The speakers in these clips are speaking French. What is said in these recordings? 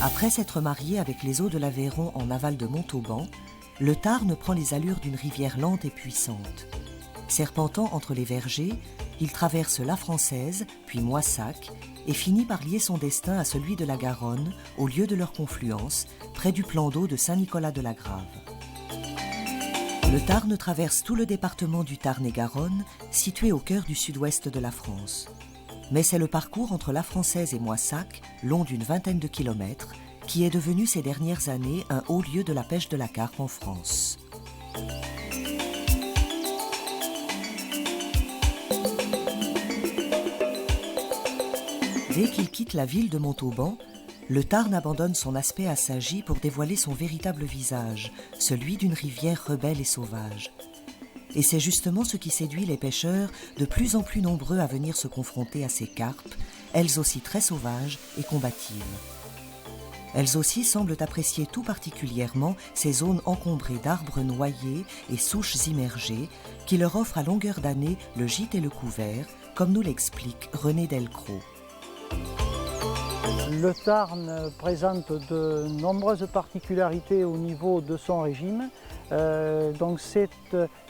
Après s'être marié avec les eaux de l'Aveyron en aval de Montauban, le Tarn prend les allures d'une rivière lente et puissante. Serpentant entre les vergers, il traverse la Française, puis Moissac, et finit par lier son destin à celui de la Garonne, au lieu de leur confluence, près du plan d'eau de Saint-Nicolas-de-la-Grave. Le Tarn traverse tout le département du Tarn-et-Garonne, situé au cœur du sud-ouest de la France. Mais c'est le parcours entre la Française et Moissac, long d'une vingtaine de kilomètres, qui est devenu ces dernières années un haut lieu de la pêche de la carpe en France. Dès qu'il quitte la ville de Montauban, le Tarn abandonne son aspect assagi pour dévoiler son véritable visage, celui d'une rivière rebelle et sauvage. Et c'est justement ce qui séduit les pêcheurs, de plus en plus nombreux à venir se confronter à ces carpes, elles aussi très sauvages et combatives. Elles aussi semblent apprécier tout particulièrement ces zones encombrées d'arbres noyés et souches immergées qui leur offrent à longueur d'année le gîte et le couvert, comme nous l'explique René Delcros. Le Tarn présente de nombreuses particularités au niveau de son régime. Donc c'est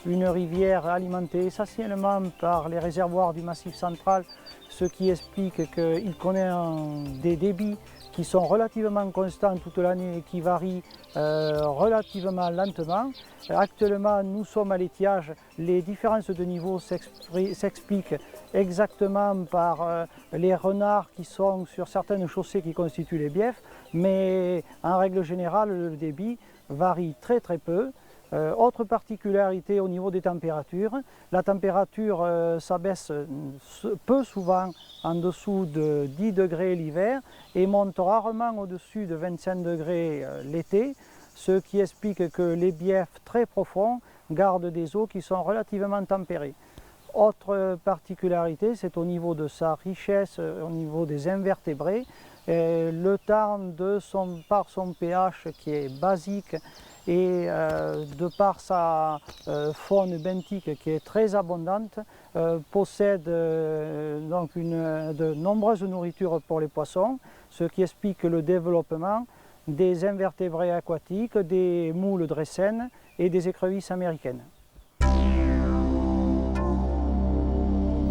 une rivière alimentée essentiellement par les réservoirs du Massif central, ce qui explique qu'il connaît des débits qui sont relativement constants toute l'année et qui varient relativement lentement. Actuellement, nous sommes à l'étiage. Les différences de niveau s'expliquent exactement par les renards qui sont sur certaines chaussées qui constituent les biefs, mais en règle générale, le débit varie très peu. Autre particularité au niveau des températures, la température s'abaisse peu souvent en dessous de 10 degrés l'hiver et monte rarement au-dessus de 25 degrés l'été, ce qui explique que les biefs très profonds gardent des eaux qui sont relativement tempérées. Autre particularité, c'est au niveau de sa richesse, au niveau des invertébrés. Le Tarn, par son pH qui est basique, et de par sa faune benthique qui est très abondante, possède donc de nombreuses nourritures pour les poissons, ce qui explique le développement des invertébrés aquatiques, des moules dressènes et des écrevisses américaines.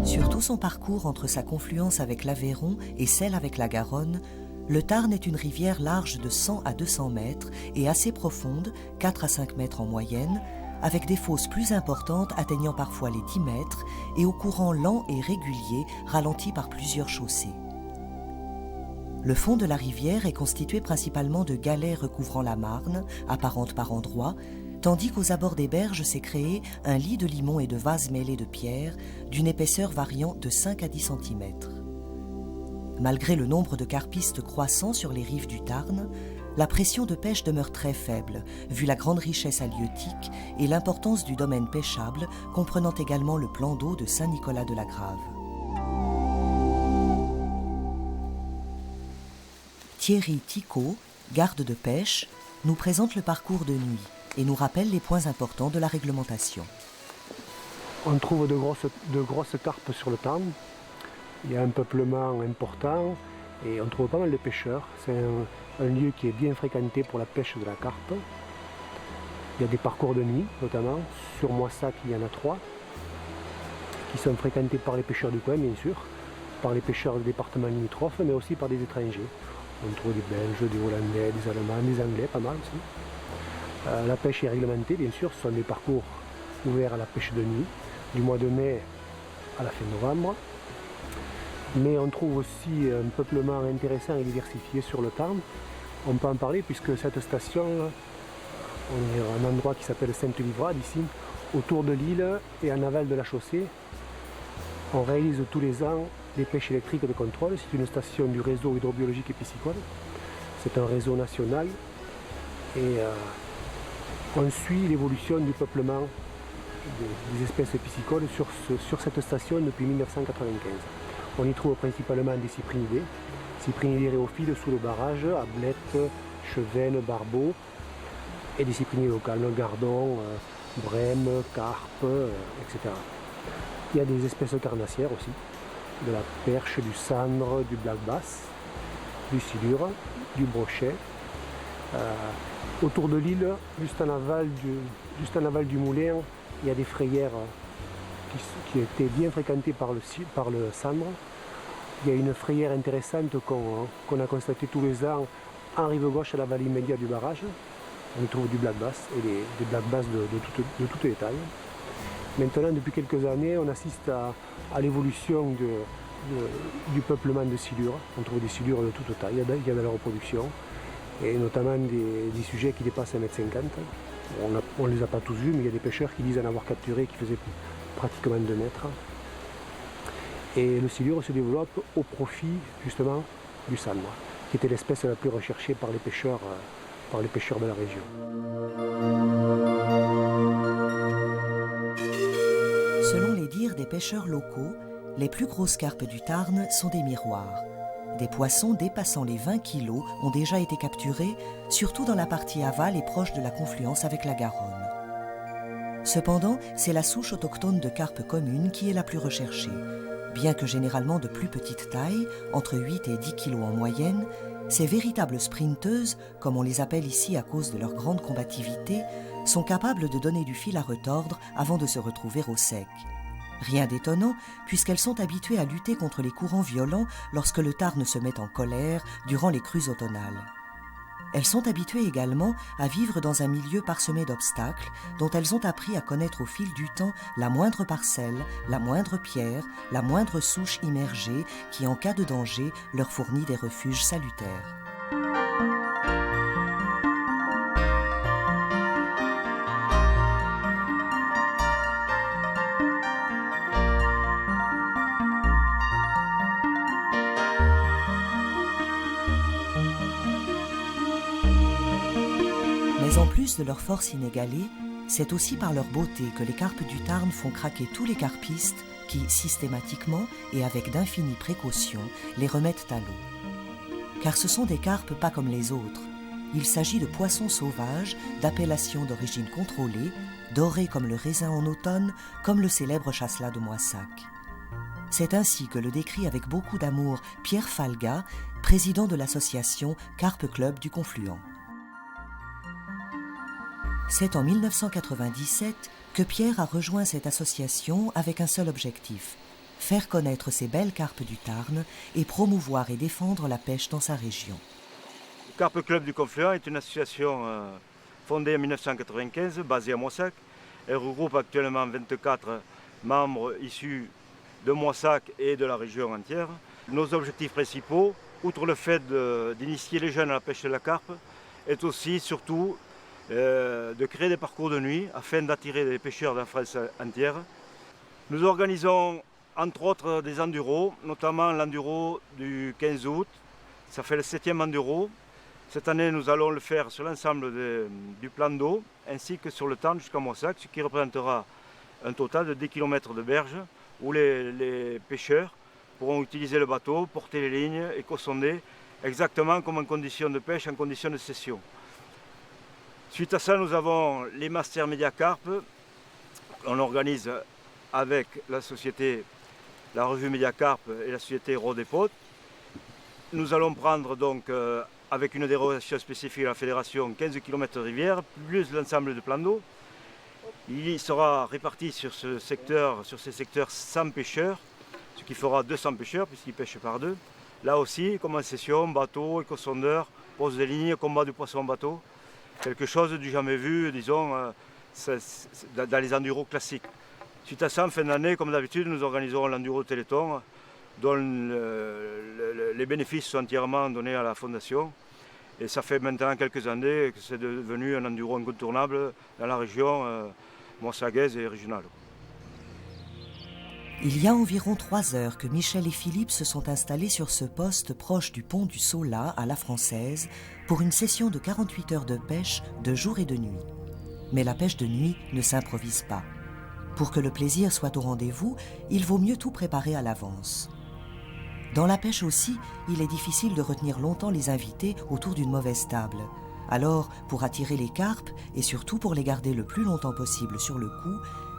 Sur tout son parcours entre sa confluence avec l'Aveyron et celle avec la Garonne, le Tarn est une rivière large de 100 à 200 mètres et assez profonde, 4 à 5 mètres en moyenne, avec des fosses plus importantes atteignant parfois les 10 mètres et au courant lent et régulier ralenti par plusieurs chaussées. Le fond de la rivière est constitué principalement de galets recouvrant la Marne, apparente par endroits, tandis qu'aux abords des berges s'est créé un lit de limon et de vases mêlés de pierres d'une épaisseur variant de 5 à 10 cm. Malgré le nombre de carpistes croissant sur les rives du Tarn, la pression de pêche demeure très faible, vu la grande richesse halieutique et l'importance du domaine pêchable, comprenant également le plan d'eau de Saint-Nicolas-de-la-Grave. Thierry Thicot, garde de pêche, nous présente le parcours de nuit et nous rappelle les points importants de la réglementation. On trouve de grosses carpes sur le Tarn. Il y a un peuplement important et on trouve pas mal de pêcheurs. C'est un lieu qui est bien fréquenté pour la pêche de la carpe. Il y a des parcours de nuit notamment. Sur Moissac, il y en a 3 qui sont fréquentés par les pêcheurs du coin, bien sûr, par les pêcheurs du département limitrophe, mais aussi par des étrangers. On trouve des Belges, des Hollandais, des Allemands, des Anglais, pas mal aussi. La pêche est réglementée, bien sûr. Ce sont des parcours ouverts à la pêche de nuit, du mois de mai à la fin novembre. Mais on trouve aussi un peuplement intéressant et diversifié sur le Tarn. On peut en parler puisque cette station, on est à un endroit qui s'appelle Sainte-Livrade ici, autour de l'île et en aval de la chaussée. On réalise tous les ans des pêches électriques de contrôle. C'est une station du réseau hydrobiologique et piscicole. C'est un réseau national et on suit l'évolution du peuplement des espèces piscicoles sur cette station depuis 1995. On y trouve principalement des cyprinidés rhéophiles sous le barrage, ablettes, chevennes, barbeaux, et des cyprinidés locales, gardons, brèmes, carpes, etc. Il y a des espèces carnassières aussi, de la perche, du sandre, du black bass. du silure, du brochet. Autour de l'île, juste en aval du moulin, il y a des frayères qui étaient bien fréquentées par le sandre. Il y a une frayère intéressante qu'on a constatée tous les ans en rive gauche à la vallée immédiate du barrage. On y trouve du black bass et des black bass de toutes les tailles. Maintenant, depuis quelques années, on assiste à l'évolution du peuplement de silures. On trouve des silures de toutes tailles, il y a de la reproduction, et notamment des sujets qui dépassent 1,50 m. On ne les a pas tous vus, mais il y a des pêcheurs qui disent en avoir capturé qui faisaient pratiquement 2 mètres. Et le silure se développe au profit justement du sandre, qui était l'espèce la plus recherchée par les pêcheurs de la région. Selon les dires des pêcheurs locaux, les plus grosses carpes du Tarn sont des miroirs. Des poissons dépassant les 20 kilos ont déjà été capturés, surtout dans la partie aval et proche de la confluence avec la Garonne. Cependant, c'est la souche autochtone de carpe commune qui est la plus recherchée. Bien que généralement de plus petite taille, entre 8 et 10 kilos en moyenne, ces véritables sprinteuses, comme on les appelle ici à cause de leur grande combativité, sont capables de donner du fil à retordre avant de se retrouver au sec. Rien d'étonnant, puisqu'elles sont habituées à lutter contre les courants violents lorsque le Tarn se met en colère durant les crues automnales. Elles sont habituées également à vivre dans un milieu parsemé d'obstacles dont elles ont appris à connaître au fil du temps la moindre parcelle, la moindre pierre, la moindre souche immergée qui, en cas de danger, leur fournit des refuges salutaires. Mais en plus de leur force inégalée, c'est aussi par leur beauté que les carpes du Tarn font craquer tous les carpistes qui, systématiquement et avec d'infinies précautions, les remettent à l'eau. Car ce sont des carpes pas comme les autres. Il s'agit de poissons sauvages, d'appellations d'origine contrôlée, dorés comme le raisin en automne, comme le célèbre chasselas de Moissac. C'est ainsi que le décrit avec beaucoup d'amour Pierre Falga, président de l'association Carpe Club du Confluent. C'est en 1997 que Pierre a rejoint cette association avec un seul objectif, faire connaître ces belles carpes du Tarn et promouvoir et défendre la pêche dans sa région. Le Carpe Club du Confluent est une association fondée en 1995, basée à Moissac. Elle regroupe actuellement 24 membres issus de Moissac et de la région entière. Nos objectifs principaux, outre le fait d'initier les jeunes à la pêche de la carpe, est aussi surtout de créer des parcours de nuit afin d'attirer des pêcheurs de la France entière. Nous organisons entre autres des enduros, notamment l'enduro du 15 août. Ça fait le 7e enduro. Cette année, nous allons le faire sur l'ensemble du plan d'eau ainsi que sur le Tarn jusqu'à Moissac, ce qui représentera un total de 10 km de berge où les pêcheurs pourront utiliser le bateau, porter les lignes et écosonder exactement comme en condition de pêche, en condition de session. Suite à ça, nous avons les Masters Médiacarpe. On organise avec la société, la revue Médiacarpe et la société Rodépot. Nous allons prendre donc, avec une dérogation spécifique à la fédération, 15 km de rivière, plus l'ensemble de plans d'eau. Il sera réparti sur ces secteurs 100 pêcheurs, ce qui fera 200 pêcheurs puisqu'ils pêchent par deux. Là aussi, comme en session, bateau, écosondeur, pose des lignes, combat du poisson en bateau. Quelque chose du jamais vu, disons, dans les enduros classiques. Suite à ça, en fin d'année, comme d'habitude, nous organiserons l'enduro Téléthon, dont les bénéfices sont entièrement donnés à la fondation. Et ça fait maintenant quelques années que c'est devenu un enduro incontournable dans la région moissagaise et régionale. Il y a environ 3 heures que Michel et Philippe se sont installés sur ce poste proche du pont du Sola à la Française pour une session de 48 heures de pêche de jour et de nuit. Mais la pêche de nuit ne s'improvise pas. Pour que le plaisir soit au rendez-vous, il vaut mieux tout préparer à l'avance. Dans la pêche aussi, il est difficile de retenir longtemps les invités autour d'une mauvaise table. Alors, pour attirer les carpes et surtout pour les garder le plus longtemps possible sur le coup,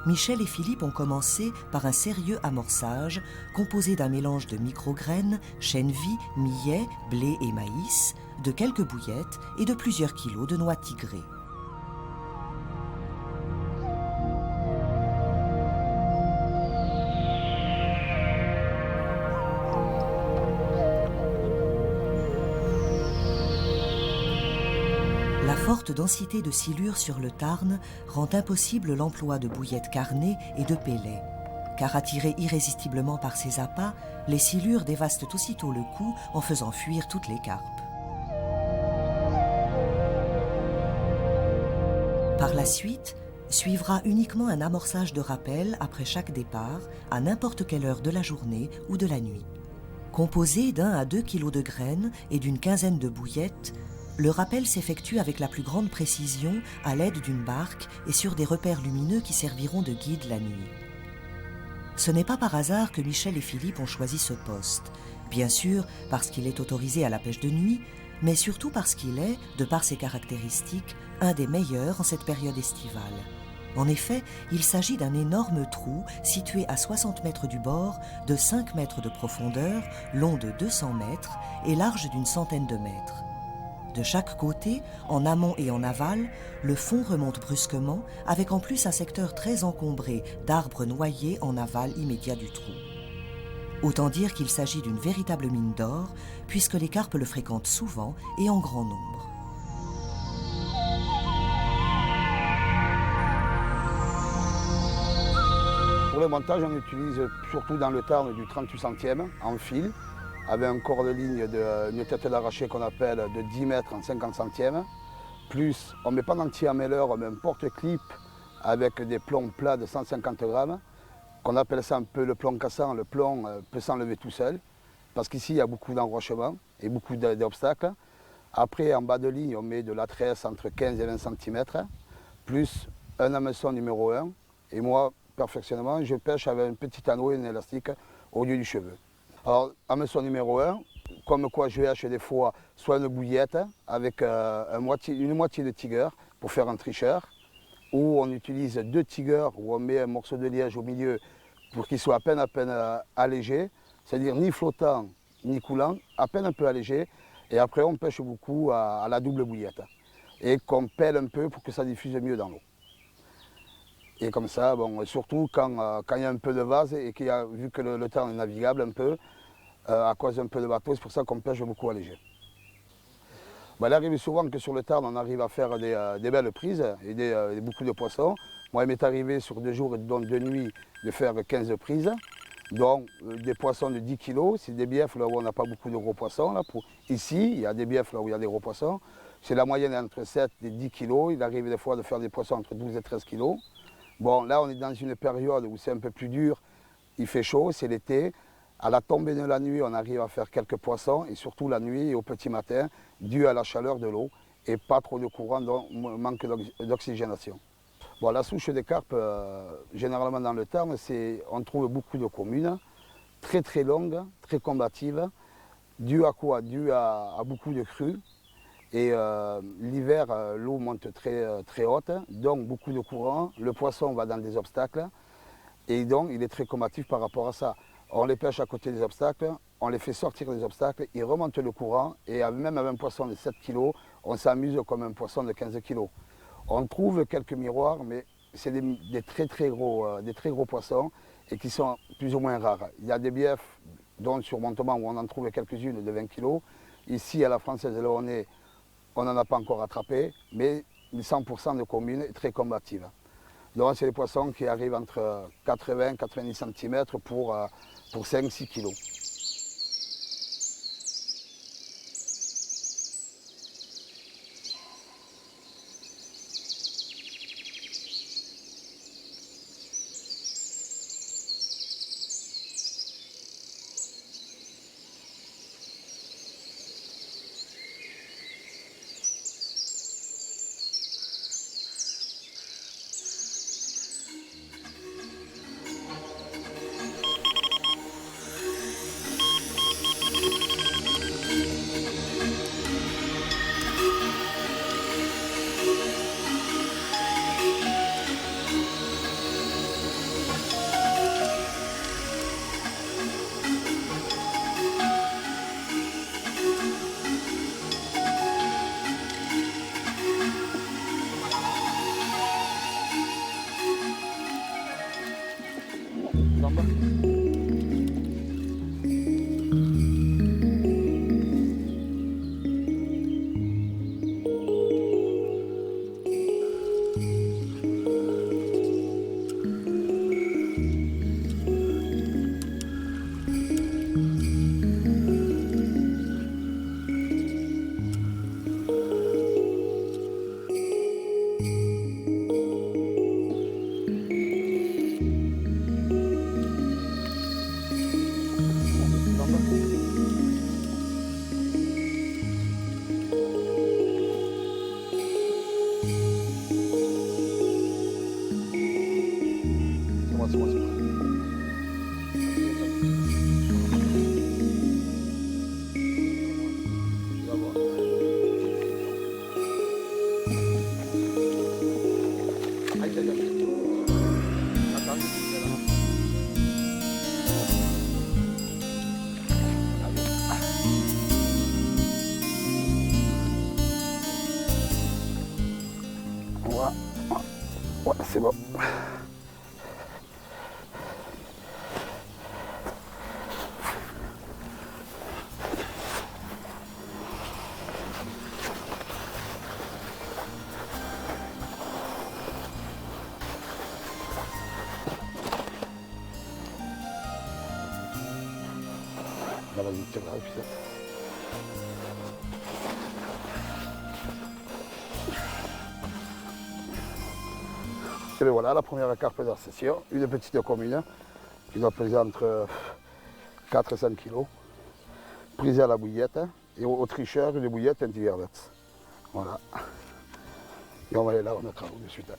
Michel et Philippe ont commencé par un sérieux amorçage composé d'un mélange de micrograines, chènevis, millet, blé et maïs, de quelques bouillettes et de plusieurs kilos de noix tigrées. La forte densité de silure sur le Tarn rend impossible l'emploi de bouillettes carnées et de pellets, car attirées irrésistiblement par ces appâts, les silures dévastent aussitôt le cou en faisant fuir toutes les carpes. Par la suite, suivra uniquement un amorçage de rappel après chaque départ, à n'importe quelle heure de la journée ou de la nuit. Composé d'1 à 2 kilos de graines et d'une quinzaine de bouillettes, le rappel s'effectue avec la plus grande précision à l'aide d'une barque et sur des repères lumineux qui serviront de guide la nuit. Ce n'est pas par hasard que Michel et Philippe ont choisi ce poste, bien sûr parce qu'il est autorisé à la pêche de nuit, mais surtout parce qu'il est, de par ses caractéristiques, un des meilleurs en cette période estivale. En effet, il s'agit d'un énorme trou situé à 60 mètres du bord, de 5 mètres de profondeur, long de 200 mètres et large d'une centaine de mètres. De chaque côté, en amont et en aval, le fond remonte brusquement, avec en plus un secteur très encombré d'arbres noyés en aval immédiat du trou. Autant dire qu'il s'agit d'une véritable mine d'or, puisque les carpes le fréquentent souvent et en grand nombre. Pour le montage, on utilise surtout dans le Tarn du 38 centièmes en fil, avec un corps de ligne une tête d'arraché qu'on appelle de 10 mètres en 50 centièmes. Plus, on ne met pas d'entier à mêleur, on met un porte-clip avec des plombs plats de 150 grammes, qu'on appelle ça un peu le plomb cassant. Le plomb peut s'enlever tout seul, parce qu'ici il y a beaucoup d'enrochements et beaucoup d'obstacles. Après, en bas de ligne, on met de la tresse entre 15 et 20 cm, plus un hameçon numéro 1. Et moi, perfectionnement, je pêche avec un petit anneau et un élastique au lieu du cheveu. Alors, hameçon numéro 1, comme quoi je hache des fois soit une bouillette avec une moitié de tiger pour faire un tricheur, ou on utilise 2 tigers où on met un morceau de liège au milieu pour qu'il soit à peine allégé, c'est-à-dire ni flottant ni coulant, à peine un peu allégé, et après on pêche beaucoup à la double bouillette et qu'on pèle un peu pour que ça diffuse mieux dans l'eau. Et comme ça, bon, surtout quand il y a un peu de vase et vu que le Tarn est navigable un peu, à cause d'un peu de bateau, c'est pour ça qu'on pêche beaucoup allégé. Ben, il arrive souvent que sur le Tarn, on arrive à faire des belles prises et beaucoup de poissons. Moi, il m'est arrivé sur 2 jours et 2 nuits de faire 15 prises, dont des poissons de 10 kg. C'est des biefs là où on n'a pas beaucoup de gros poissons. Là. Ici, il y a des biefs là où il y a des gros poissons. C'est la moyenne entre 7 et 10 kg. Il arrive des fois de faire des poissons entre 12 et 13 kg. Bon, là, on est dans une période où c'est un peu plus dur. Il fait chaud, c'est l'été. À la tombée de la nuit, on arrive à faire quelques poissons, et surtout la nuit et au petit matin, dû à la chaleur de l'eau et pas trop de courant, donc manque d'oxygénation. Bon, la souche des carpes, généralement dans le Tarn, on trouve beaucoup de communes, très très longues, très combatives, dû à quoi? Dû à beaucoup de crues. Et l'hiver, l'eau monte très haute, donc beaucoup de courant, le poisson va dans des obstacles, et donc il est très combatif par rapport à ça. On les pêche à côté des obstacles, on les fait sortir des obstacles, ils remontent le courant, et même avec un poisson de 7 kg, on s'amuse comme un poisson de 15 kg. On trouve quelques miroirs, mais c'est des très gros poissons, et qui sont plus ou moins rares. Il y a des biefs, dont sur Montement, où on en trouve quelques-unes de 20 kg. Ici, à la Française, là où on est, on n'en a pas encore attrapé, mais 100% de communes est très combative. Donc c'est des poissons qui arrivent entre 80 et 90 cm pour 5-6 kg. en bas. C'est moi. Tu vas voir. Aïe, aïe, aïe. Attends, je suis là. Voilà. Ouais, c'est bon. Là, vas-y, tiens là, putain. Et bien voilà, la première carpe d'ascension, une petite commune qui doit peser entre 4 et 5 kg, prisée à la bouillette, et au tricheur, une bouillette anti-verdette. Voilà. Et on va aller là, on a travaux de suite.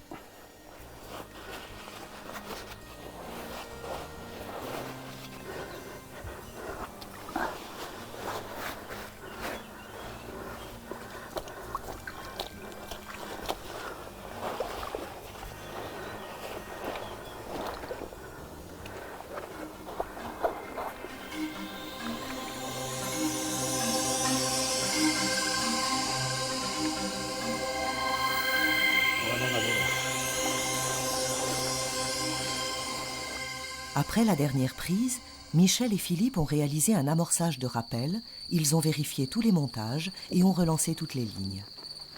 Après la dernière prise, Michel et Philippe ont réalisé un amorçage de rappel, ils ont vérifié tous les montages et ont relancé toutes les lignes.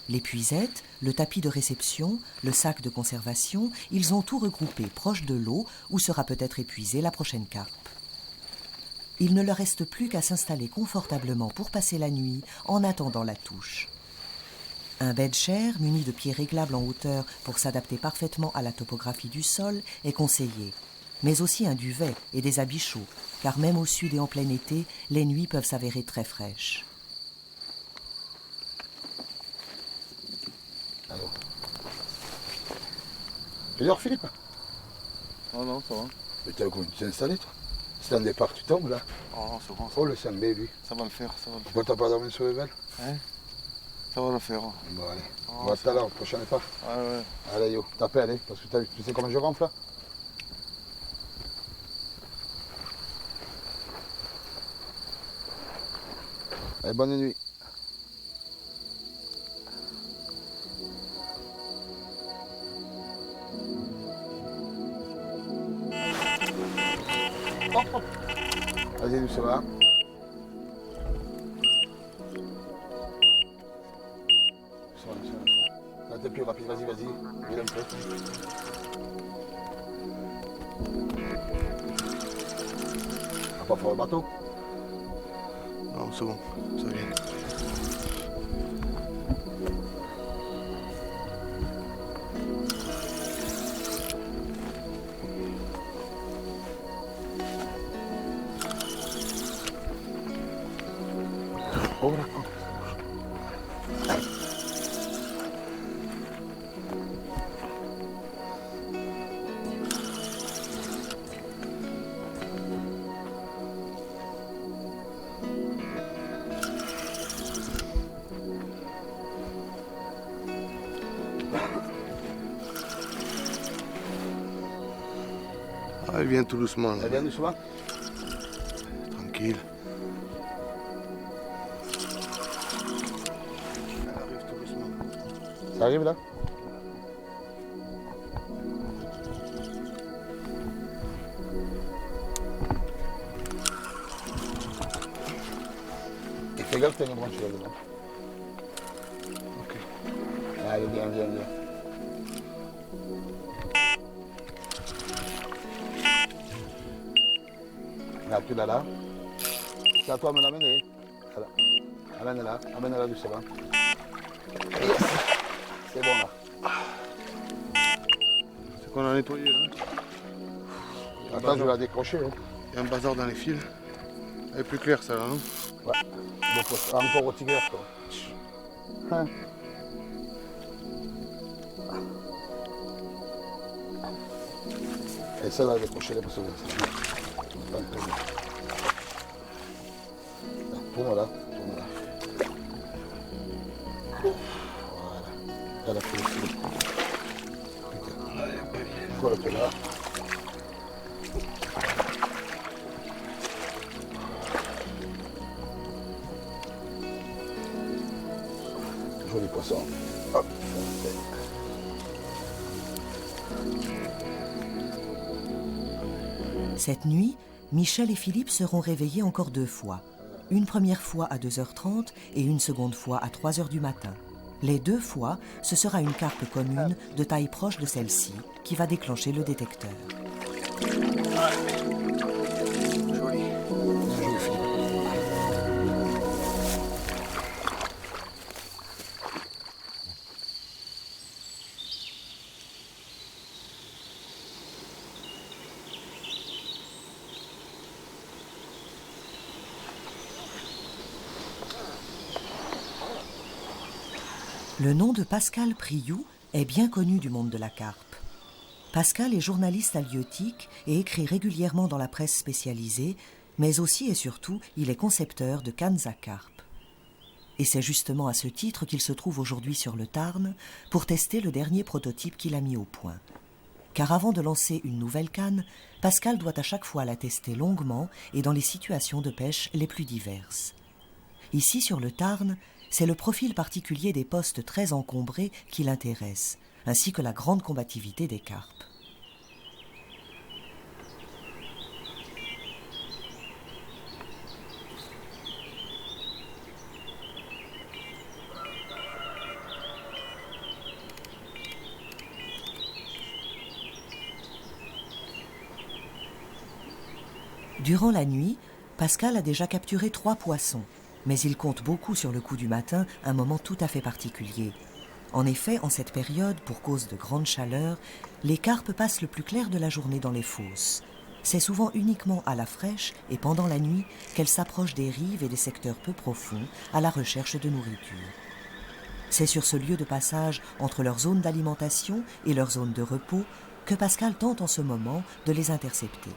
L'épuisette, le tapis de réception, le sac de conservation, ils ont tout regroupé proche de l'eau où sera peut-être épuisée la prochaine carpe. Il ne leur reste plus qu'à s'installer confortablement pour passer la nuit en attendant la touche. Un bed-chair muni de pieds réglables en hauteur pour s'adapter parfaitement à la topographie du sol est conseillé, mais aussi un duvet et des habits chauds, car même au sud et en plein été, les nuits peuvent s'avérer très fraîches. Alors. Tu dors, Philippe? Oh non, ça va. Mais t'as comment tu t'es installé, toi? C'est un départ, tu tombes, là. Oh, c'est bon. Oh, le Sambé, lui. Ça va le faire, ça va le faire. Pourquoi t'as pas dormi sur le vel? Hein? Ça va le faire. Bon, allez. Oh, On va tout à l'heure, prochain départ. Ouais. Allez, yo, t'appelles, parce que tu sais comment je ronfle, là? Allez, bonne nuit. Hop, hop. Vas-y, doucement. Doucement. Là, t'es plus rapide, vas-y. Mille un peu. On va pas faire le bateau. Non, c'est bon, ça vient. Oh, d'accord. Ah, elle vient tout doucement. Là. Elle vient doucement? Tranquille. Elle arrive tout doucement. Ça arrive, là? Regarde, t'as une branche là-dedans. Ok. Allez, viens, viens, viens. Là, tu l'as là. C'est à toi de me l'amener. Voilà. Amène-la, amène-la doucement. Yes. C'est bon là. C'est qu'on a nettoyé là. Attends, je vais la décrocher. Hein. Il y a un bazar dans les fils. Elle est plus claire ça là, non? Ouais. Donc, encore au tigre, toi. Hein. Et celle-là, décrochez-les parce que c'est pas un peu. Tourne là, tourne là. Voilà. Elle a fait le fil. Encore un peu là. Joli poisson. Hop. Cette nuit, Michel et Philippe seront réveillés encore 2 fois. Une première fois à 2h30 et une seconde fois à 3h du matin. Les 2 fois, ce sera une carpe commune de taille proche de celle-ci qui va déclencher le détecteur. Joli. Bien joué, Philippe. Le nom de Pascal Priou est bien connu du monde de la carpe. Pascal est journaliste halieutique et écrit régulièrement dans la presse spécialisée, mais aussi et surtout, il est concepteur de cannes à carpe. Et c'est justement à ce titre qu'il se trouve aujourd'hui sur le Tarn pour tester le dernier prototype qu'il a mis au point. Car avant de lancer une nouvelle canne, Pascal doit à chaque fois la tester longuement et dans les situations de pêche les plus diverses. Ici, sur le Tarn, c'est le profil particulier des postes très encombrés qui l'intéresse, ainsi que la grande combativité des carpes. Durant la nuit, Pascal a déjà capturé 3 poissons, mais il compte beaucoup sur le coup du matin, un moment tout à fait particulier. En effet, en cette période, pour cause de grande chaleur, les carpes passent le plus clair de la journée dans les fosses. C'est souvent uniquement à la fraîche et pendant la nuit qu'elles s'approchent des rives et des secteurs peu profonds à la recherche de nourriture. C'est sur ce lieu de passage entre leur zone d'alimentation et leur zone de repos que Pascal tente en ce moment de les intercepter.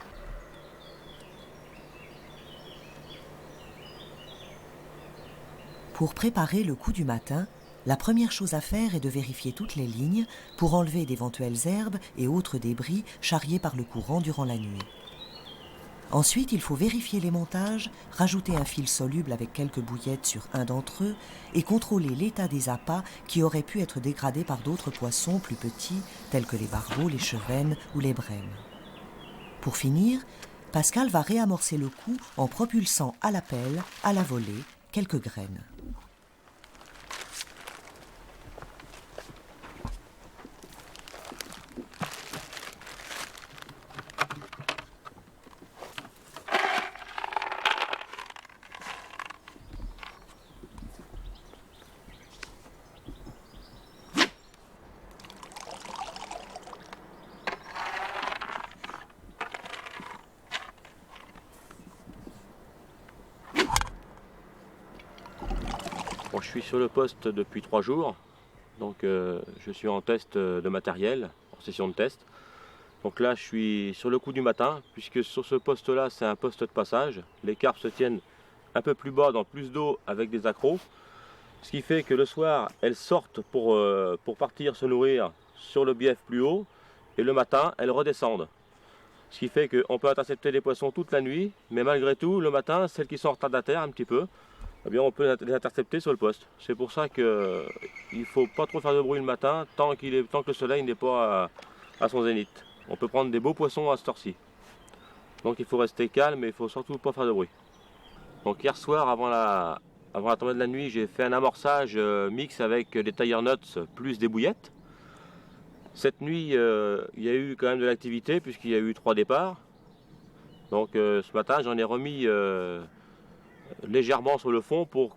Pour préparer le coup du matin, la première chose à faire est de vérifier toutes les lignes pour enlever d'éventuelles herbes et autres débris charriés par le courant durant la nuit. Ensuite, il faut vérifier les montages, rajouter un fil soluble avec quelques bouillettes sur un d'entre eux et contrôler l'état des appâts qui auraient pu être dégradés par d'autres poissons plus petits tels que les barbeaux, les chevennes ou les brèmes. Pour finir, Pascal va réamorcer le coup en propulsant à la pelle, à la volée, quelques graines. Bon, je suis sur le poste depuis 3 jours, donc je suis en test de matériel, en session de test. Donc là je suis sur le coup du matin, puisque sur ce poste là c'est un poste de passage. Les carpes se tiennent un peu plus bas dans plus d'eau avec des accros, ce qui fait que le soir elles sortent pour partir se nourrir sur le bief plus haut, et le matin elles redescendent. Ce qui fait qu'on peut intercepter des poissons toute la nuit, mais malgré tout le matin, celles qui sont retardataires un petit peu, eh bien, on peut les intercepter sur le poste. C'est pour ça qu'il ne faut pas trop faire de bruit le matin tant que le soleil n'est pas à son zénith. On peut prendre des beaux poissons à cette heure-ci. Donc il faut rester calme et il ne faut surtout pas faire de bruit. Donc hier soir, avant avant la tombée de la nuit, j'ai fait un amorçage mix avec des tire nuts plus des bouillettes. Cette nuit, il y a eu quand même de l'activité puisqu'il y a eu 3 départs. Donc ce matin, j'en ai remis légèrement sur le fond pour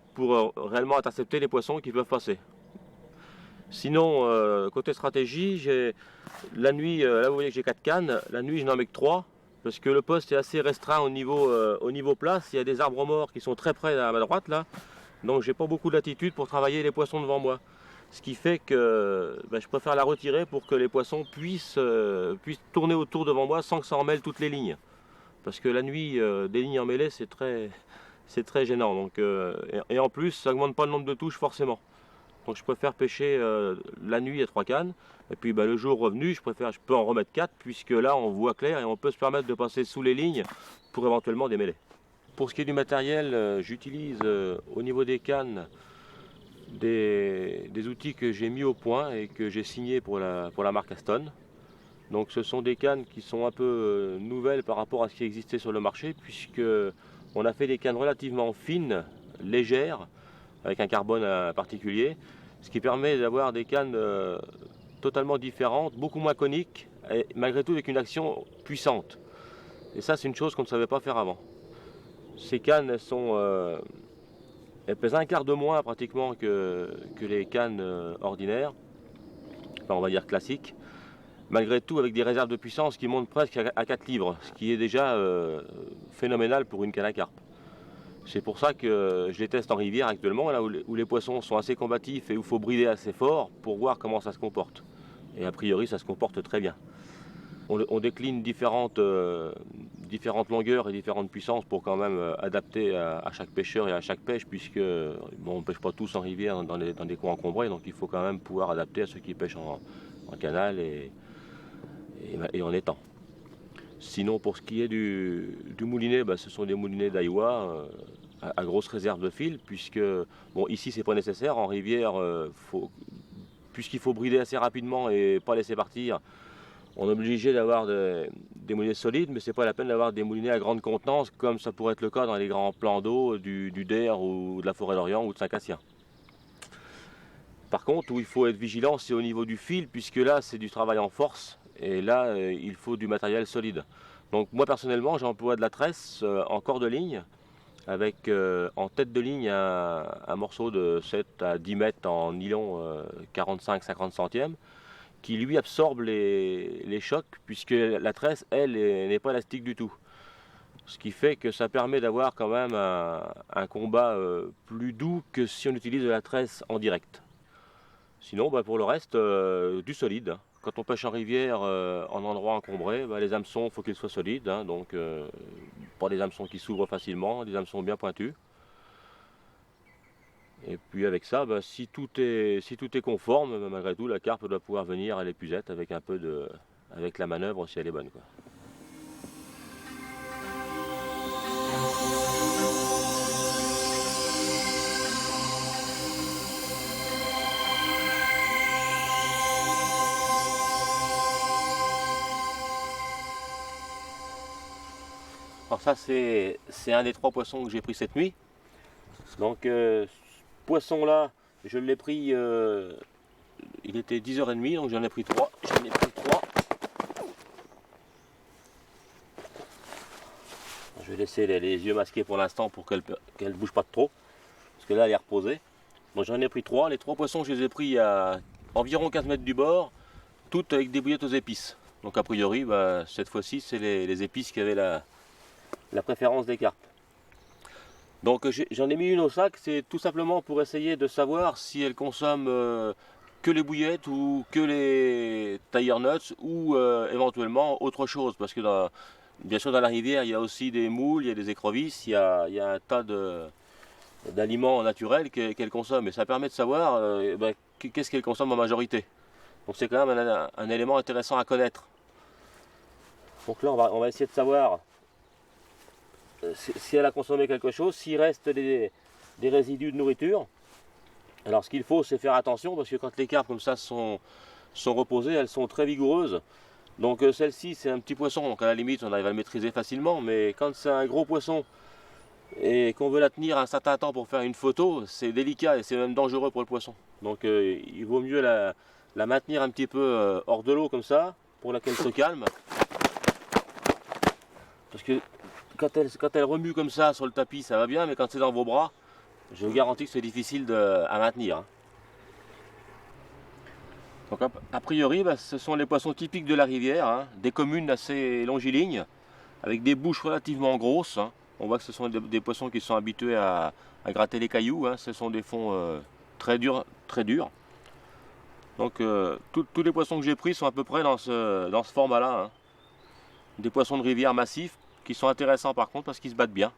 réellement intercepter les poissons qui peuvent passer. Sinon, côté stratégie, la nuit, là vous voyez que j'ai 4 cannes, la nuit je n'en mets que 3 parce que le poste est assez restreint au niveau place. Il y a des arbres morts qui sont très près à ma droite là, donc j'ai pas beaucoup de latitude pour travailler les poissons devant moi. Ce qui fait que je préfère la retirer pour que les poissons puissent tourner autour devant moi sans que ça emmêle toutes les lignes. Parce que la nuit, des lignes emmêlées, c'est très gênant. Donc, et en plus, ça n'augmente pas le nombre de touches forcément. Donc je préfère pêcher la nuit à 3 cannes. Et puis le jour revenu, je peux en remettre 4, puisque là on voit clair et on peut se permettre de passer sous les lignes pour éventuellement démêler. Pour ce qui est du matériel, j'utilise au niveau des cannes des outils que j'ai mis au point et que j'ai signés pour la marque Aston. Donc ce sont des cannes qui sont un peu nouvelles par rapport à ce qui existait sur le marché, puisque on a fait des cannes relativement fines, légères, avec un carbone particulier, ce qui permet d'avoir des cannes totalement différentes, beaucoup moins coniques, et malgré tout avec une action puissante. Et ça, c'est une chose qu'on ne savait pas faire avant. Ces cannes, elles pèsent un quart de moins pratiquement que les cannes ordinaires, enfin on va dire classiques, malgré tout avec des réserves de puissance qui montent presque à 4 livres, ce qui est déjà phénoménal pour une canne à carpe. C'est pour ça que je les teste en rivière actuellement, là où les poissons sont assez combatifs et où il faut brider assez fort pour voir comment ça se comporte. Et a priori, ça se comporte très bien. On décline différentes longueurs et différentes puissances pour quand même adapter à chaque pêcheur et à chaque pêche, puisque on ne pêche pas tous en rivière dans des coins encombrés, donc il faut quand même pouvoir adapter à ceux qui pêchent en canal et en étang. Sinon, pour ce qui est du moulinet, ce sont des moulinets d'Aiwa à grosse réserve de fil, puisque ici c'est pas nécessaire. En rivière, puisqu'il faut brider assez rapidement et pas laisser partir, on est obligé d'avoir des moulinets solides, mais c'est pas la peine d'avoir des moulinets à grande contenance, comme ça pourrait être le cas dans les grands plans d'eau du Der ou de la forêt d'Orient ou de Saint-Cassien. Par contre, où il faut être vigilant, c'est au niveau du fil, puisque là c'est du travail en force. Et là, il faut du matériel solide. Donc moi personnellement, j'emploie de la tresse en cordeligne, avec en tête de ligne un morceau de 7 à 10 mètres en nylon 45-50 centièmes, qui lui absorbe les chocs, puisque la tresse, elle, n'est pas élastique du tout. Ce qui fait que ça permet d'avoir quand même un combat plus doux que si on utilise de la tresse en direct. Sinon, pour le reste, du solide. Quand on pêche en rivière, en endroit encombré, les hameçons, il faut qu'ils soient solides. Donc, pas des hameçons qui s'ouvrent facilement, des hameçons bien pointus. Et puis avec ça, si tout est conforme, malgré tout, la carpe doit pouvoir venir à l'épuisette avec avec la manœuvre si elle est bonne, quoi. Alors ça c'est un des 3 poissons que j'ai pris cette nuit. Donc ce poisson là, je l'ai pris, il était 10h30, donc j'en ai pris 3. Je vais laisser les yeux masqués pour l'instant pour qu'elle ne bouge pas de trop. Parce que là elle est reposée. Donc j'en ai pris 3. Les 3 poissons je les ai pris à environ 15 mètres du bord, toutes avec des bouillettes aux épices. Donc a priori cette fois-ci c'est les épices qui avaient la préférence des carpes. Donc j'en ai mis une au sac, c'est tout simplement pour essayer de savoir si elle consomme que les bouillettes ou que les tire nuts ou éventuellement autre chose. Parce que bien sûr dans la rivière il y a aussi des moules, il y a des écrevisses, il y a un tas d'aliments naturels qu'elle consomme. Et ça permet de savoir qu'est-ce qu'elle consomme en majorité. Donc c'est quand même un élément intéressant à connaître. Donc là on va essayer de savoir si elle a consommé quelque chose, s'il reste des résidus de nourriture. Alors ce qu'il faut, c'est faire attention, parce que quand les carpes comme ça sont reposées, elles sont très vigoureuses. Donc celle-ci c'est un petit poisson, donc à la limite on arrive à le maîtriser facilement, mais quand c'est un gros poisson et qu'on veut la tenir un certain temps pour faire une photo, c'est délicat et c'est même dangereux pour le poisson. Donc il vaut mieux la maintenir un petit peu hors de l'eau comme ça, pour qu'elle se calme. Parce que quand elle remue comme ça sur le tapis, ça va bien, mais quand c'est dans vos bras, je vous garantis que c'est difficile à maintenir. Donc a priori, ce sont les poissons typiques de la rivière, hein, des communes assez longilignes, avec des bouches relativement grosses. Hein. On voit que ce sont des poissons qui sont habitués à gratter les cailloux. Hein. Ce sont des fonds très durs, très durs. Donc tous les poissons que j'ai pris sont à peu près dans ce format-là. Hein. Des poissons de rivière massifs qui sont intéressants par contre parce qu'ils se battent bien.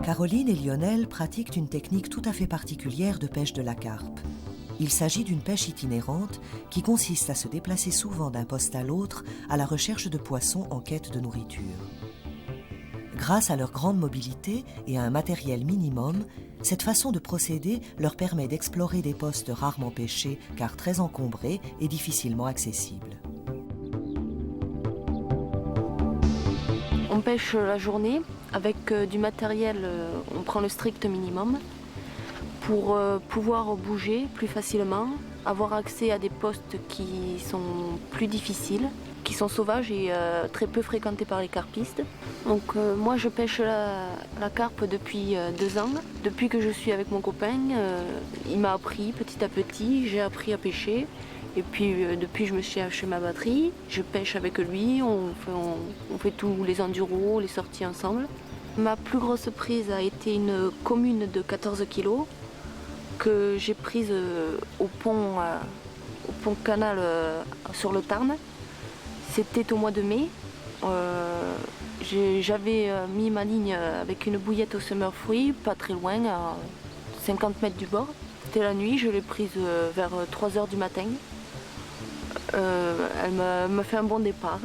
Caroline et Lionel pratiquent une technique tout à fait particulière de pêche de la carpe. Il s'agit d'une pêche itinérante qui consiste à se déplacer souvent d'un poste à l'autre à la recherche de poissons en quête de nourriture. Grâce à leur grande mobilité et à un matériel minimum, cette façon de procéder leur permet d'explorer des postes rarement pêchés car très encombrés et difficilement accessibles. On pêche la journée avec du matériel, on prend le strict minimum pour pouvoir bouger plus facilement, avoir accès à des postes qui sont plus difficiles, qui sont sauvages et très peu fréquentés par les carpistes. Donc moi je pêche la carpe depuis 2 ans. Depuis que je suis avec mon copain, il m'a appris petit à petit, j'ai appris à pêcher. Et puis depuis je me suis acheté ma batterie, je pêche avec lui, on fait tous les enduros, les sorties ensemble. Ma plus grosse prise a été une commune de 14 kg que j'ai prise au pont canal sur le Tarn. C'était au mois de mai. J'avais mis ma ligne avec une bouillette au summer fruit, pas très loin, à 50 mètres du bord. C'était la nuit, je l'ai prise vers 3 h du matin. Elle m'a fait un bon départ.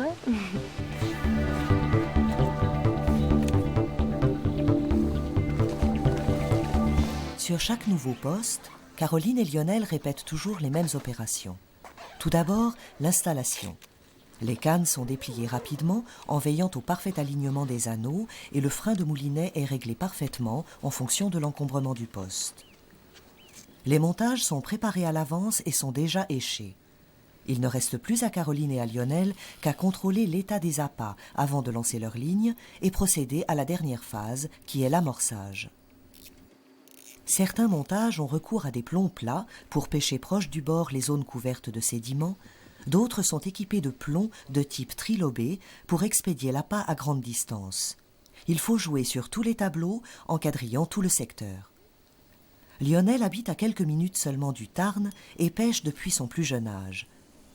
Sur chaque nouveau poste, Caroline et Lionel répètent toujours les mêmes opérations. Tout d'abord, l'installation. Les cannes sont dépliées rapidement en veillant au parfait alignement des anneaux et le frein de moulinet est réglé parfaitement en fonction de l'encombrement du poste. Les montages sont préparés à l'avance et sont déjà échés. Il ne reste plus à Caroline et à Lionel qu'à contrôler l'état des appâts avant de lancer leur ligne et procéder à la dernière phase qui est l'amorçage. Certains montages ont recours à des plombs plats pour pêcher proche du bord les zones couvertes de sédiments, d'autres sont équipés de plombs de type trilobé pour expédier l'appât à grande distance. Il faut jouer sur tous les tableaux en quadrillant tout le secteur. Lionel habite à quelques minutes seulement du Tarn et pêche depuis son plus jeune âge.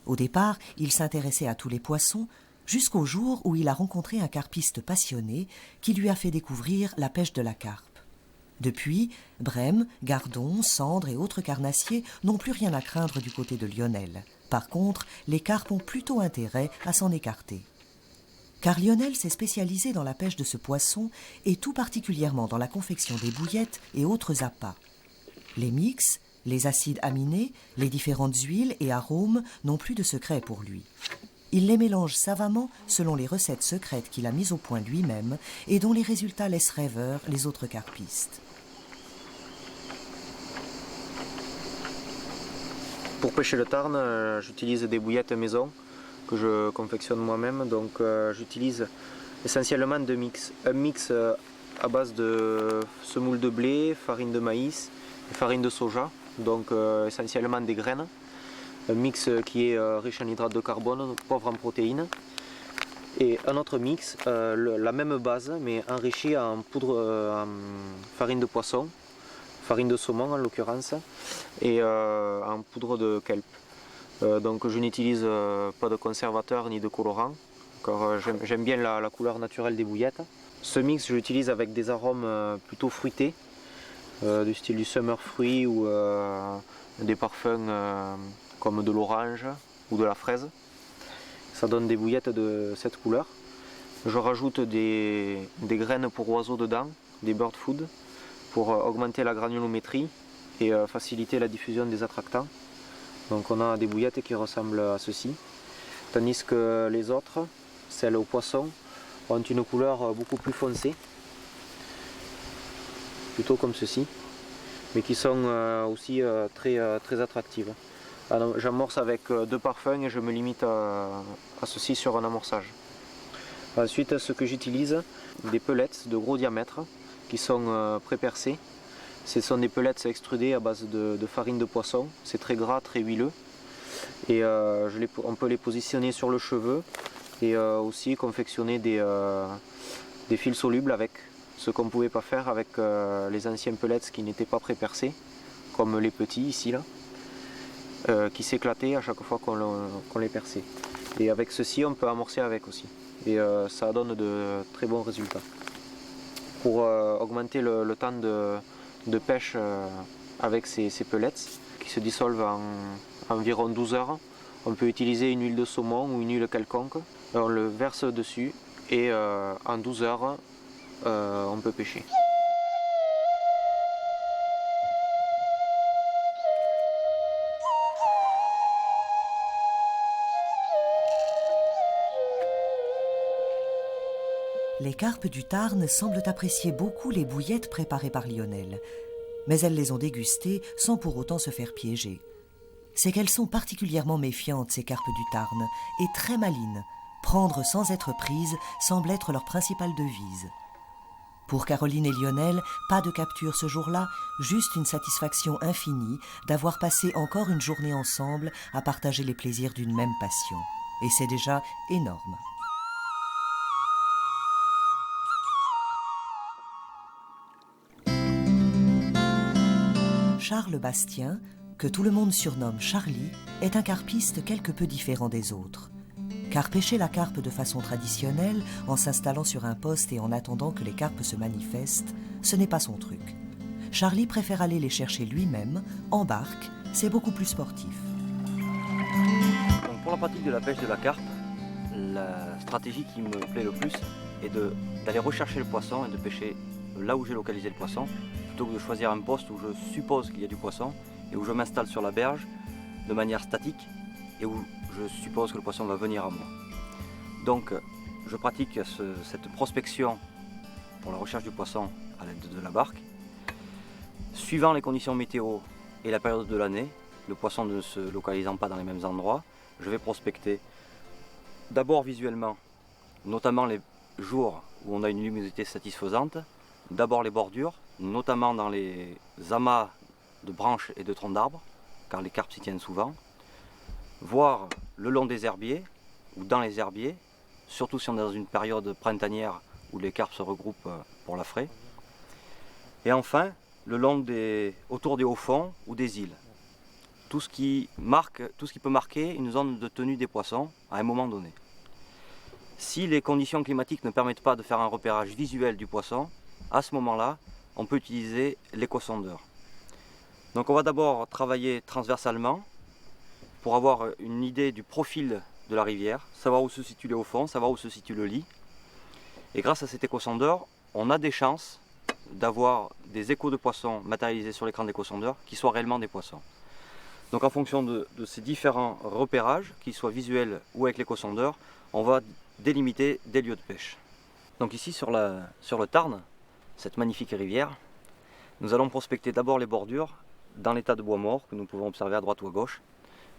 Au départ, il s'intéressait à tous les poissons, jusqu'au jour où il a rencontré un carpiste passionné qui lui a fait découvrir la pêche de la carpe. Depuis, brème, gardons, cendres et autres carnassiers n'ont plus rien à craindre du côté de Lionel. Par contre, les carpes ont plutôt intérêt à s'en écarter. Car Lionel s'est spécialisé dans la pêche de ce poisson et tout particulièrement dans la confection des bouillettes et autres appâts. Les mix, les acides aminés, les différentes huiles et arômes n'ont plus de secret pour lui. Il les mélange savamment selon les recettes secrètes qu'il a mises au point lui-même et dont les résultats laissent rêveurs les autres carpistes. Pour pêcher le Tarn, j'utilise des bouillettes maison que je confectionne moi-même. Donc j'utilise essentiellement 2 mix. Un mix à base de semoule de blé, farine de maïs et farine de soja, donc essentiellement des graines. un mix qui est riche en hydrates de carbone, pauvre en protéines. Et un autre mix, la même base, mais enrichi en poudre, en farine de poisson, farine de saumon en l'occurrence, et en poudre de kelp. Donc je n'utilise pas de conservateur ni de colorant. J'aime bien la couleur naturelle des bouillettes. Ce mix, je l'utilise avec des arômes plutôt fruités, du style du summer fruit ou des parfums comme de l'orange ou de la fraise. Ça donne des bouillettes de cette couleur. Je rajoute des graines pour oiseaux dedans, des bird food, pour augmenter la granulométrie et faciliter la diffusion des attractants. Donc on a des bouillettes qui ressemblent à ceci. Tandis que les autres, celles au poisson, ont une couleur beaucoup plus foncée, plutôt comme ceci, mais qui sont aussi très attractives. J'amorce avec 2 parfums et je me limite à ceci sur un amorçage. Ensuite, ce que j'utilise, des pellets de gros diamètre qui sont pré-percés. Ce sont des pellets extrudés à base de farine de poisson. C'est très gras, très huileux. Et on peut les positionner sur le cheveu et aussi confectionner des fils solubles avec ce qu'on ne pouvait pas faire avec les anciens pellets qui n'étaient pas pré-percés, comme les petits ici là. Qui s'éclataient à chaque fois qu'on les perçait. Et avec ceci, on peut amorcer avec aussi. Et ça donne de très bons résultats. Pour augmenter le temps de pêche avec ces pellets, qui se dissolvent en environ 12 heures, on peut utiliser une huile de saumon ou une huile quelconque. On le verse dessus et en 12 heures, on peut pêcher. Les carpes du Tarn semblent apprécier beaucoup les bouillettes préparées par Lionel, mais elles les ont dégustées sans pour autant se faire piéger. C'est qu'elles sont particulièrement méfiantes, ces carpes du Tarn, et très malines. Prendre sans être prise semble être leur principale devise. Pour Caroline et Lionel, pas de capture ce jour-là, juste une satisfaction infinie d'avoir passé encore une journée ensemble à partager les plaisirs d'une même passion. Et c'est déjà énorme. Charles Bastien, que tout le monde surnomme Charlie, est un carpiste quelque peu différent des autres. Car pêcher la carpe de façon traditionnelle, en s'installant sur un poste et en attendant que les carpes se manifestent, ce n'est pas son truc. Charlie préfère aller les chercher lui-même, en barque, c'est beaucoup plus sportif. Donc pour la pratique de la pêche de la carpe, la stratégie qui me plaît le plus est d'aller rechercher le poisson et de pêcher là où j'ai localisé le poisson, plutôt que de choisir un poste où je suppose qu'il y a du poisson et où je m'installe sur la berge de manière statique et où je suppose que le poisson va venir à moi. Donc je pratique cette prospection pour la recherche du poisson à l'aide de la barque. Suivant les conditions météo et la période de l'année, le poisson ne se localisant pas dans les mêmes endroits, je vais prospecter d'abord visuellement, notamment les jours où on a une luminosité satisfaisante, d'abord les bordures, notamment dans les amas de branches et de troncs d'arbres, car les carpes s'y tiennent souvent, voire le long des herbiers ou dans les herbiers, surtout si on est dans une période printanière où les carpes se regroupent pour la fraie, et enfin autour des hauts fonds ou des îles. Tout ce qui peut marquer une zone de tenue des poissons à un moment donné. Si les conditions climatiques ne permettent pas de faire un repérage visuel du poisson, à ce moment-là, on peut utiliser l'échosondeur. Donc on va d'abord travailler transversalement pour avoir une idée du profil de la rivière, savoir où se situe les hauts fonds, savoir où se situe le lit. Et grâce à cet échosondeur, on a des chances d'avoir des échos de poissons matérialisés sur l'écran d'échosondeur qui soient réellement des poissons. Donc en fonction de ces différents repérages, qu'ils soient visuels ou avec l'échosondeur, on va délimiter des lieux de pêche. Donc ici sur le Tarn, cette magnifique rivière, nous allons prospecter d'abord les bordures dans l'état de bois mort que nous pouvons observer à droite ou à gauche,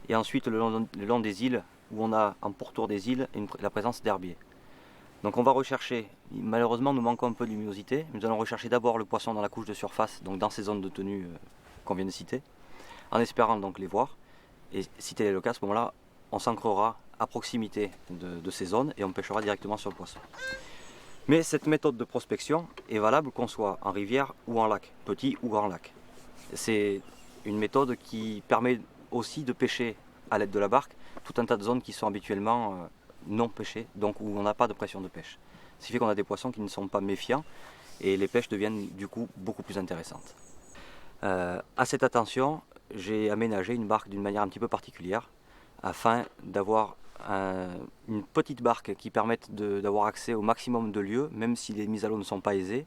et ensuite le long des îles où on a en pourtour des îles la présence d'herbiers. Donc on va rechercher, malheureusement nous manquons un peu de luminosité, nous allons rechercher d'abord le poisson dans la couche de surface, donc dans ces zones de tenue qu'on vient de citer, en espérant donc les voir, Et si tel est le cas, à ce moment-là, on s'ancrera à proximité de ces zones et on pêchera directement sur le poisson. Mais cette méthode de prospection est valable qu'on soit en rivière ou en lac, petit ou grand lac. C'est une méthode qui permet aussi de pêcher à l'aide de la barque tout un tas de zones qui sont habituellement non pêchées, donc où on n'a pas de pression de pêche. Ce qui fait qu'on a des poissons qui ne sont pas méfiants et les pêches deviennent du coup beaucoup plus intéressantes. À cette attention, j'ai aménagé une barque d'une manière un petit peu particulière afin d'avoir une petite barque qui permette d'avoir accès au maximum de lieux, même si les mises à l'eau ne sont pas aisées.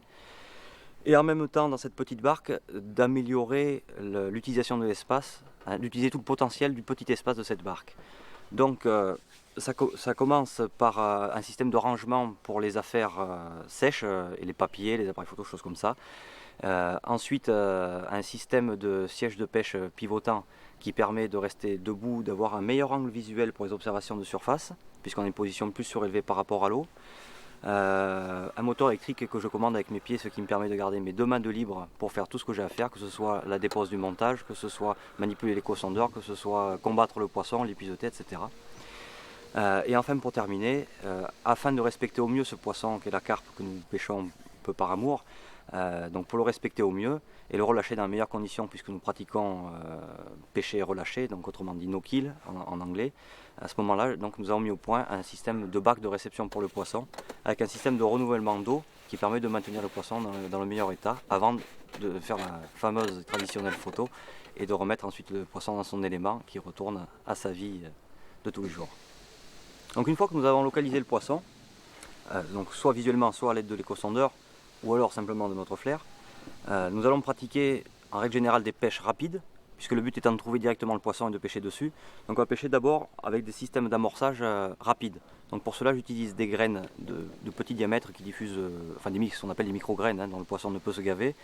Et en même temps, dans cette petite barque, d'améliorer l'utilisation de l'espace, d'utiliser tout le potentiel du petit espace de cette barque. Donc ça commence par un système de rangement pour les affaires sèches, et les papiers, les appareils photo, choses comme ça. Ensuite, un système de siège de pêche pivotant qui permet de rester debout, d'avoir un meilleur angle visuel pour les observations de surface, puisqu'on a une position plus surélevée par rapport à l'eau. Un moteur électrique que je commande avec mes pieds, ce qui me permet de garder mes 2 mains de libre pour faire tout ce que j'ai à faire, que ce soit la dépose du montage, que ce soit manipuler l'éco-sondeur, que ce soit combattre le poisson, l'épuiseter, etc. Et enfin, pour terminer, afin de respecter au mieux ce poisson qu'est la carpe que nous pêchons un peu par amour, donc pour le respecter au mieux et le relâcher dans les meilleures conditions, puisque nous pratiquons pêcher et relâcher, donc autrement dit no kill en anglais, à ce moment-là, donc, nous avons mis au point un système de bac de réception pour le poisson, avec un système de renouvellement d'eau qui permet de maintenir le poisson dans le meilleur état avant de faire la fameuse traditionnelle photo et de remettre ensuite le poisson dans son élément qui retourne à sa vie de tous les jours. Donc une fois que nous avons localisé le poisson, donc soit visuellement, soit à l'aide de l'éco-sondeur, ou alors simplement de notre flair, nous allons pratiquer en règle générale des pêches rapides, puisque le but étant de trouver directement le poisson et de pêcher dessus. Donc on va pêcher d'abord avec des systèmes d'amorçage rapides. Donc pour cela j'utilise des graines de petit diamètre qui diffusent, ce qu'on appelle des micro-graines, dont le poisson ne peut se gaver,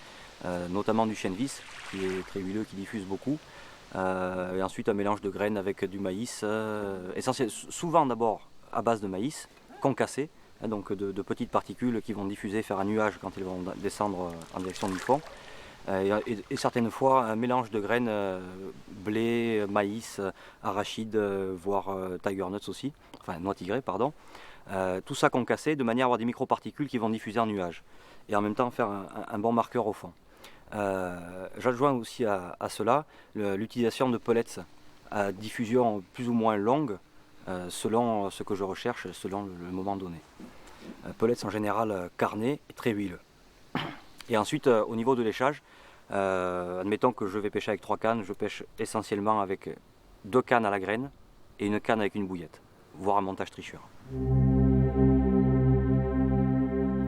notamment du chènevis qui est très huileux, qui diffuse beaucoup. Et ensuite un mélange de graines avec du maïs, souvent d'abord à base de maïs, concassé, donc de petites particules qui vont diffuser, faire un nuage quand ils vont descendre en direction du fond. Et certaines fois un mélange de graines, blé, maïs, arachide, voire tiger nuts aussi, enfin noix tigrée, pardon. Tout ça concassé de manière à avoir des microparticules qui vont diffuser en nuage et en même temps faire un bon marqueur au fond. J'adjoins aussi à cela l'utilisation de pellets à diffusion plus ou moins longue selon ce que je recherche, selon le moment donné. Pellets en général carnés et très huileux. Et ensuite au niveau de léchage, admettons que je vais pêcher avec 3 cannes, je pêche essentiellement avec 2 cannes à la graine et une canne avec une bouillette, voire un montage tricheur.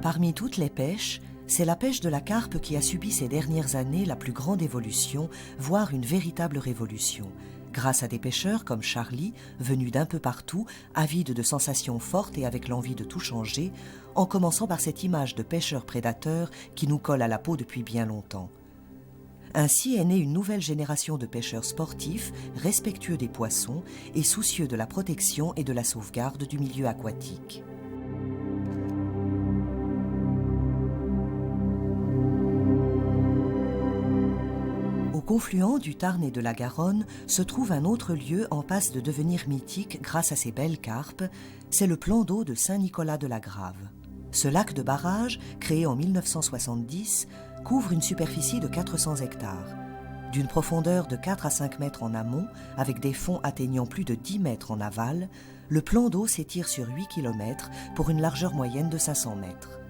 Parmi toutes les pêches, c'est la pêche de la carpe qui a subi ces dernières années la plus grande évolution, voire une véritable révolution, grâce à des pêcheurs comme Charlie, venus d'un peu partout, avides de sensations fortes et avec l'envie de tout changer, en commençant par cette image de pêcheur prédateur qui nous colle à la peau depuis bien longtemps. Ainsi est née une nouvelle génération de pêcheurs sportifs, respectueux des poissons et soucieux de la protection et de la sauvegarde du milieu aquatique. Au confluent du Tarn et de la Garonne se trouve un autre lieu en passe de devenir mythique grâce à ses belles carpes, c'est le plan d'eau de Saint-Nicolas-de-la-Grave. Ce lac de barrage, créé en 1970, couvre une superficie de 400 hectares. D'une profondeur de 4 à 5 mètres en amont, avec des fonds atteignant plus de 10 mètres en aval, le plan d'eau s'étire sur 8 km pour une largeur moyenne de 500 mètres.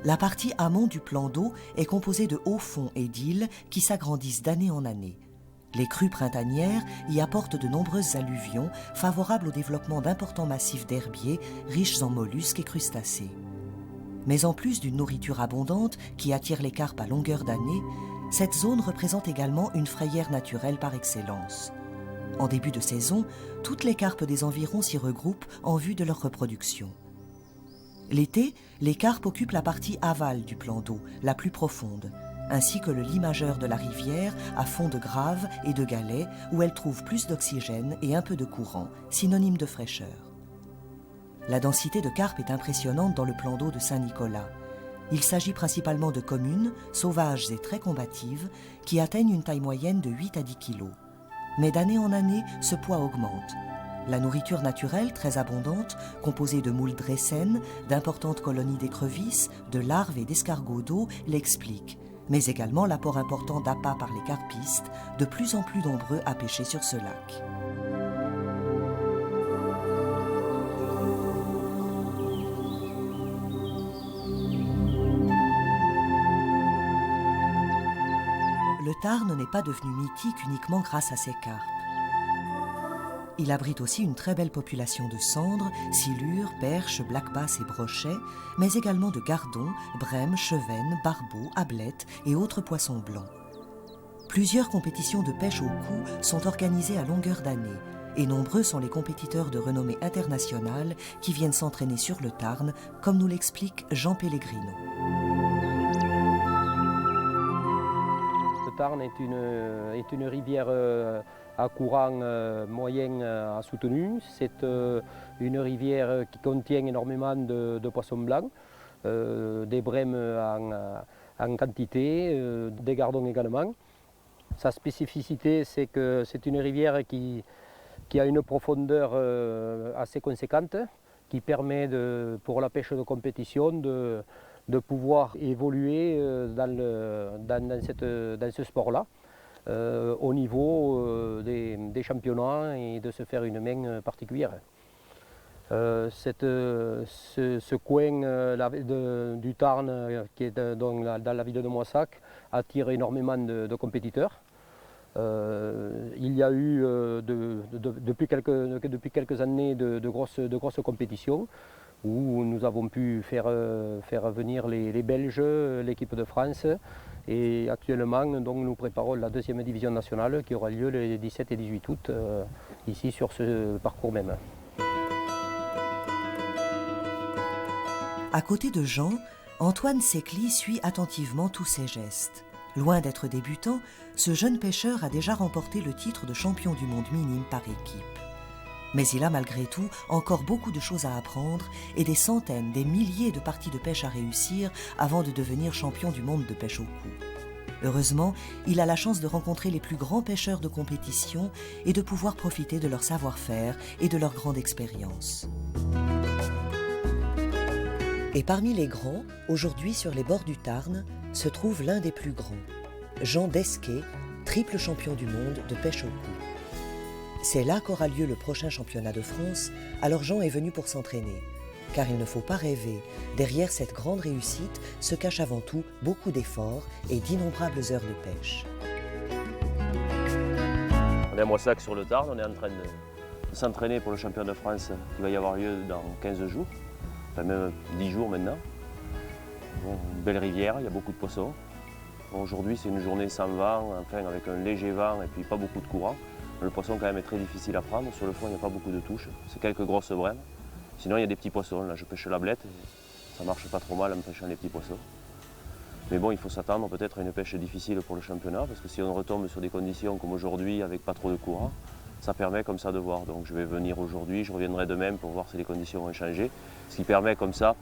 La partie amont du plan d'eau est composée de hauts fonds et d'îles qui s'agrandissent d'année en année. Les crues printanières y apportent de nombreuses alluvions favorables au développement d'importants massifs d'herbiers riches en mollusques et crustacés. Mais en plus d'une nourriture abondante qui attire les carpes à longueur d'année, cette zone représente également une frayère naturelle par excellence. En début de saison, toutes les carpes des environs s'y regroupent en vue de leur reproduction. L'été, les carpes occupent la partie aval du plan d'eau, la plus profonde, ainsi que le lit majeur de la rivière à fond de graves et de galets où elles trouvent plus d'oxygène et un peu de courant, synonyme de fraîcheur. La densité de carpes est impressionnante dans le plan d'eau de Saint-Nicolas. Il s'agit principalement de communes, sauvages et très combatives, qui atteignent une taille moyenne de 8 à 10 kg. Mais d'année en année, ce poids augmente. La nourriture naturelle, très abondante, composée de moules dressènes, d'importantes colonies d'écrevisses, de larves et d'escargots d'eau, l'explique. Mais également l'apport important d'appâts par les carpistes, de plus en plus nombreux à pêcher sur ce lac. Le Tarn n'est pas devenu mythique uniquement grâce à ses carpes. Il abrite aussi une très belle population de sandres, silures, perches, black bass et brochets, mais également de gardons, brèmes, chevennes, barbeaux, ablettes et autres poissons blancs. Plusieurs compétitions de pêche au cou sont organisées à longueur d'année, et nombreux sont les compétiteurs de renommée internationale qui viennent s'entraîner sur le Tarn, comme nous l'explique Jean Pellegrino. Le Tarn est une rivière à courant moyen à soutenu. C'est une rivière qui contient énormément de poissons blancs, des brèmes en quantité, des gardons également. Sa spécificité, c'est que c'est une rivière qui a une profondeur assez conséquente, qui permet pour la pêche de compétition de pouvoir évoluer dans ce sport-là. Au niveau des championnats et de se faire une main particulière. Ce coin du Tarn, qui est dans la ville de Moissac, attire énormément de compétiteurs. Il y a eu depuis quelques années de grosses compétitions où nous avons pu faire venir les Belges, l'équipe de France. Et actuellement, donc, nous préparons la deuxième division nationale qui aura lieu les 17 et 18 août, ici sur ce parcours même. À côté de Jean, Antoine Secli suit attentivement tous ses gestes. Loin d'être débutant, ce jeune pêcheur a déjà remporté le titre de champion du monde minime par équipe. Mais il a malgré tout encore beaucoup de choses à apprendre et des centaines, des milliers de parties de pêche à réussir avant de devenir champion du monde de pêche au cou. Heureusement, il a la chance de rencontrer les plus grands pêcheurs de compétition et de pouvoir profiter de leur savoir-faire et de leur grande expérience. Et parmi les grands, aujourd'hui sur les bords du Tarn, se trouve l'un des plus grands, Jean Desquet, triple champion du monde de pêche au cou. C'est là qu'aura lieu le prochain championnat de France, alors Jean est venu pour s'entraîner. Car il ne faut pas rêver, derrière cette grande réussite se cachent avant tout beaucoup d'efforts et d'innombrables heures de pêche. On est à Moissac sur le Tarn, on est en train de s'entraîner pour le championnat de France qui va y avoir lieu dans 15 jours, enfin même 10 jours maintenant. Bon, une belle rivière, il y a beaucoup de poissons. Bon, aujourd'hui c'est une journée sans vent, enfin avec un léger vent et puis pas beaucoup de courant. Le poisson quand même est très difficile à prendre, sur le fond il n'y a pas beaucoup de touches, c'est quelques grosses brèmes. Sinon il y a des petits poissons, là je pêche l'ablette, ça marche pas trop mal en pêchant les petits poissons. Mais bon, il faut s'attendre peut-être à une pêche difficile pour le championnat, parce que si on retombe sur des conditions comme aujourd'hui avec pas trop de courant, ça permet comme ça de voir. Donc je vais venir aujourd'hui, je reviendrai demain pour voir si les conditions ont changé, ce qui permet comme ça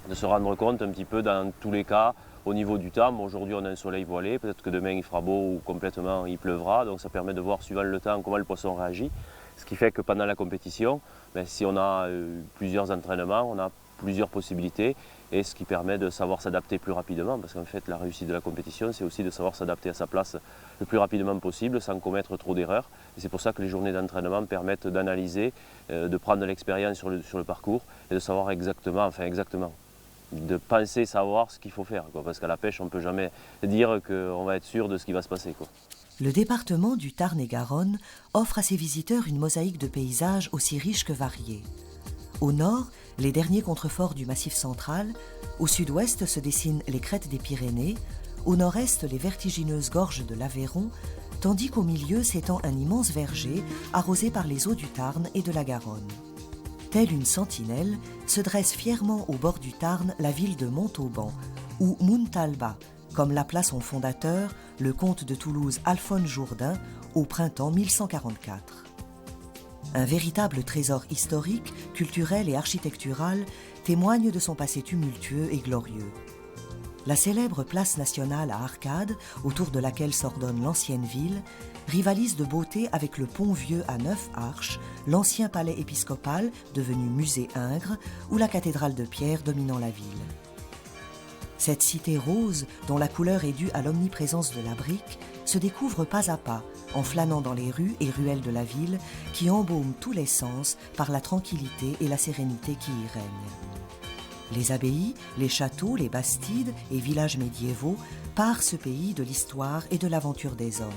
de se rendre compte un petit peu dans tous les cas. Au niveau du temps, aujourd'hui on a un soleil voilé, peut-être que demain il fera beau ou complètement il pleuvra, donc ça permet de voir suivant le temps comment le poisson réagit. Ce qui fait que pendant la compétition, si on a plusieurs entraînements, on a plusieurs possibilités et ce qui permet de savoir s'adapter plus rapidement, parce qu'en fait la réussite de la compétition c'est aussi de savoir s'adapter à sa place le plus rapidement possible sans commettre trop d'erreurs. Et c'est pour ça que les journées d'entraînement permettent d'analyser, de prendre de l'expérience sur le parcours et de savoir exactement, de penser savoir ce qu'il faut faire, parce qu'à la pêche on ne peut jamais dire qu'on va être sûr de ce qui va se passer. Le département du Tarn et Garonne offre à ses visiteurs une mosaïque de paysages aussi riche que variée. Au nord, les derniers contreforts du Massif central, au sud-ouest se dessinent les crêtes des Pyrénées, au nord-est les vertigineuses gorges de l'Aveyron, tandis qu'au milieu s'étend un immense verger arrosé par les eaux du Tarn et de la Garonne. Telle une sentinelle, se dresse fièrement au bord du Tarn la ville de Montauban, ou Montalba, comme l'appela son fondateur, le comte de Toulouse Alphonse Jourdain, au printemps 1144. Un véritable trésor historique, culturel et architectural témoigne de son passé tumultueux et glorieux. La célèbre place nationale à Arcades, autour de laquelle s'ordonne l'ancienne ville, rivalise de beauté avec le pont vieux à 9 arches, l'ancien palais épiscopal devenu musée Ingres ou la cathédrale de pierre dominant la ville. Cette cité rose, dont la couleur est due à l'omniprésence de la brique, se découvre pas à pas en flânant dans les rues et ruelles de la ville qui embaument tous les sens par la tranquillité et la sérénité qui y règnent. Les abbayes, les châteaux, les bastides et villages médiévaux parent ce pays de l'histoire et de l'aventure des hommes.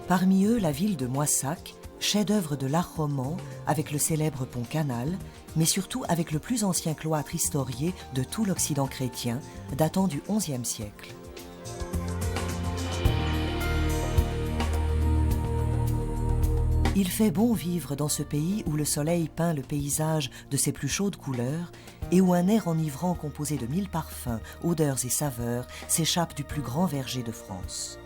Parmi eux, la ville de Moissac, chef-d'œuvre de l'art roman avec le célèbre pont Canal, mais surtout avec le plus ancien cloître historié de tout l'Occident chrétien, datant du XIe siècle. Il fait bon vivre dans ce pays où le soleil peint le paysage de ses plus chaudes couleurs et où un air enivrant composé de 1000 parfums, odeurs et saveurs s'échappe du plus grand verger de France.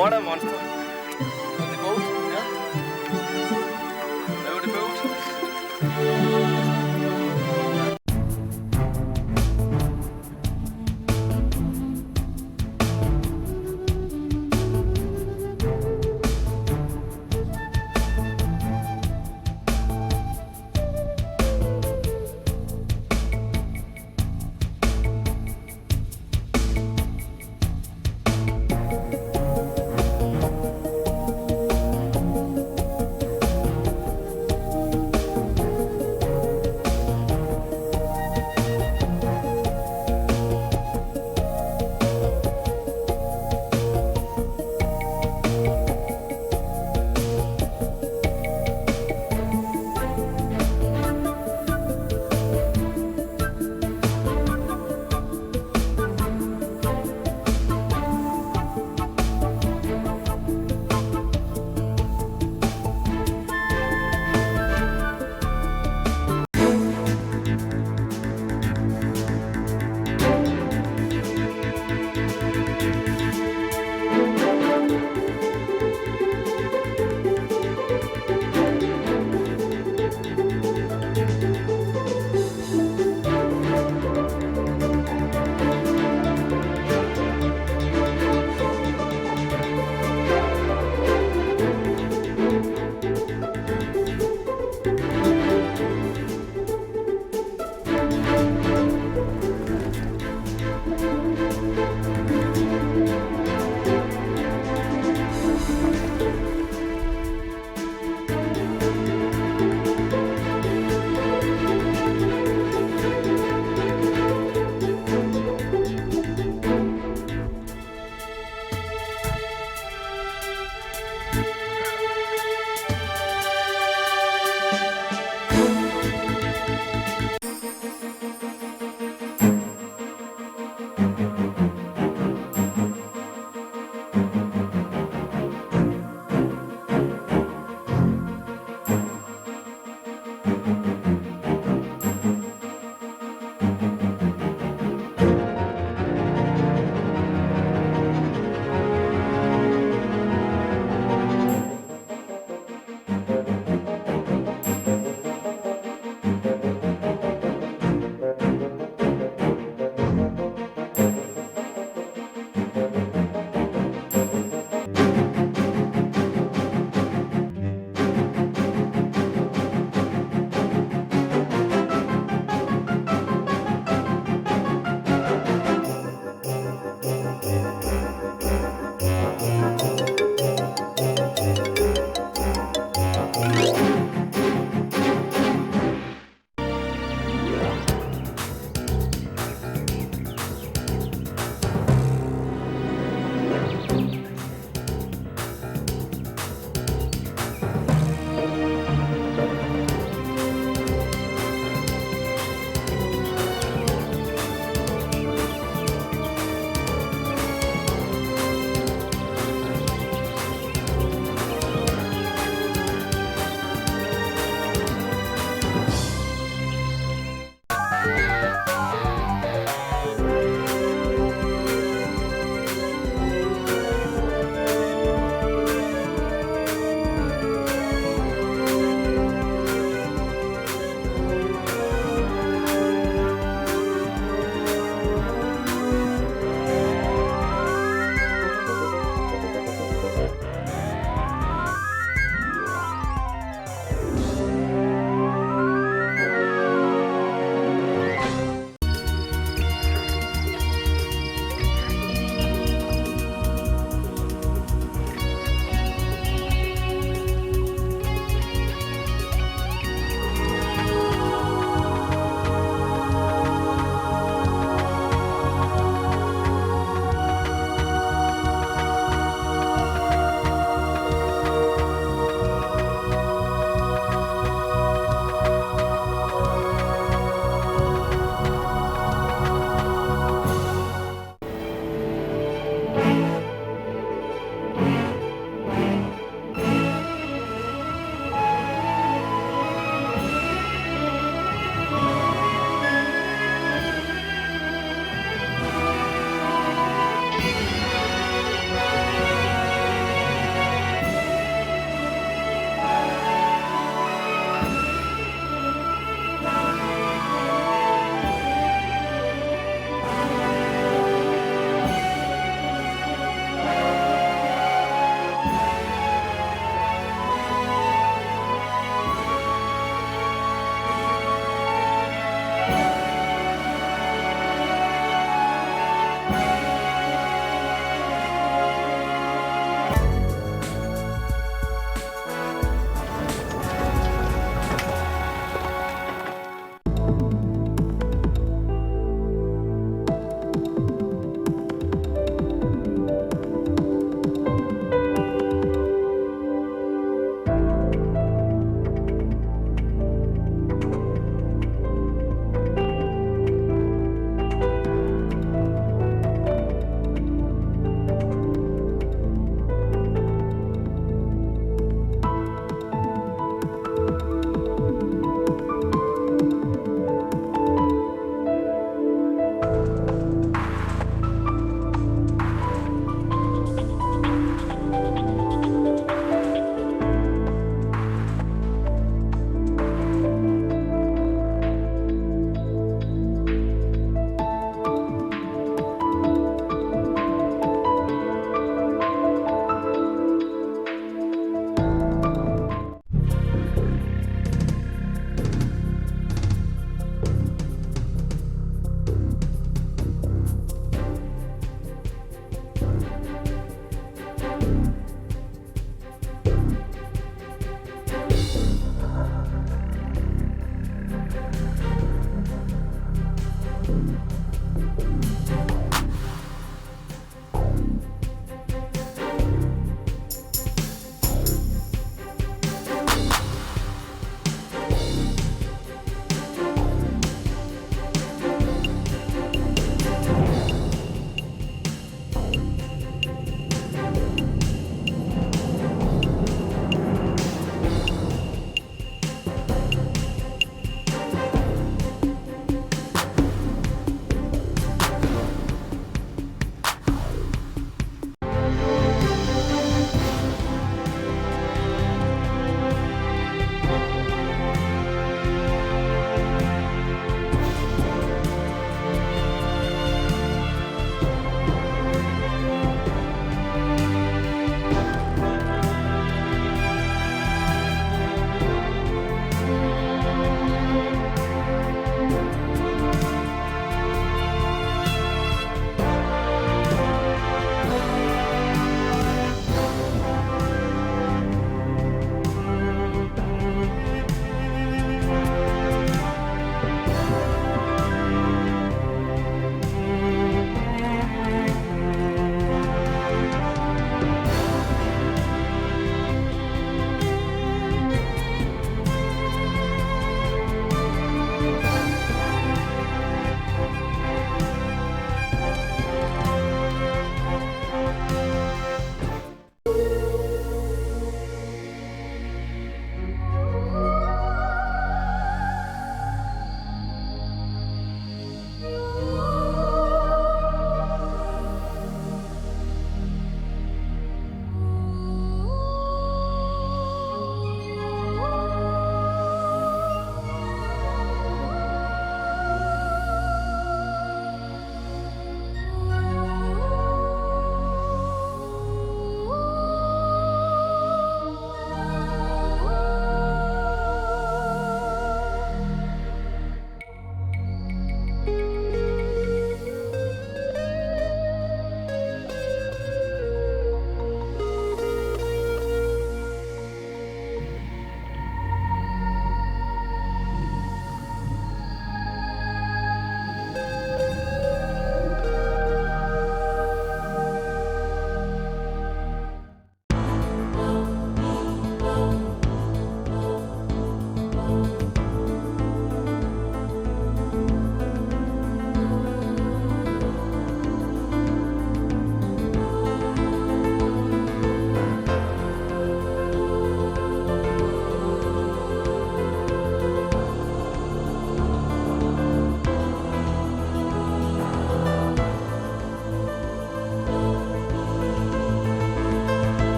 What a monster. The boat, yeah? Over the boat.